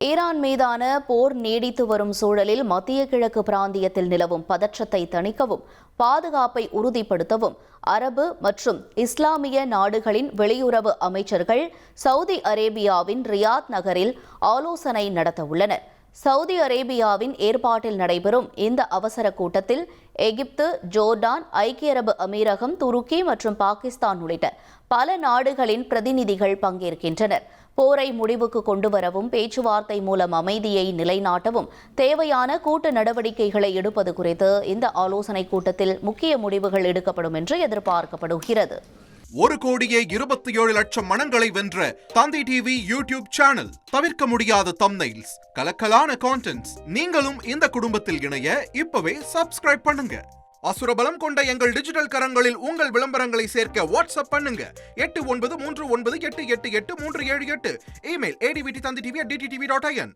Iran மீதான போர் நீடித்து வரும் சூழலில் மத்திய கிழக்கு பிராந்தியத்தில் நிலவும் பதற்றத்தை தணிக்கவும் பாதுகாப்பை உறுதிப்படுத்தவும் அரபு மற்றும் இஸ்லாமிய நாடுகளின் வெளியுறவு அமைச்சர்கள் சவுதி அரேபியாவின் ரியாத் நகரில் ஆலோசனை நடத்தவுள்ளனர். சவுதி அரேபியாவின் ஏற்பாட்டில் நடைபெறும் இந்த அவசர கூட்டத்தில் எகிப்து, ஜோர்டான், ஐக்கிய அரபு அமீரகம், துருக்கி மற்றும் பாகிஸ்தான் உள்ளிட்ட பல நாடுகளின் பிரதிநிதிகள் பங்கேற்கின்றனர். போரை முடிவுக்கு கொண்டுவரவும் பேச்சுவார்த்தை மூலம் அமைதியை நிலைநாட்டவும் தேவையான கூட்டு நடவடிக்கைகளை எடுப்பது குறித்து இந்த ஆலோசனைக் கூட்டத்தில் முக்கிய முடிவுகள் எடுக்கப்படும் என்று எதிர்பார்க்கப்படுகிறது. 1,27,00,000 மனங்களை வென்ற தந்தி டிவி யூடியூப் சேனல். தவிர்க்க முடியாத தம்ப்நெயில்ஸ், கலக்கலான கான்டென்ட்ஸ். நீங்களும் இந்த குடும்பத்தில் இணைய இப்பவே சப்ஸ்கிரைப் பண்ணுங்க. அசுரபலம் கொண்ட எங்கள் டிஜிட்டல் கரங்களில் உங்கள் விளம்பரங்களை சேர்க்க வாட்ஸ்அப் பண்ணுங்க. 8939888838. Email advtthanditv@dttv.in.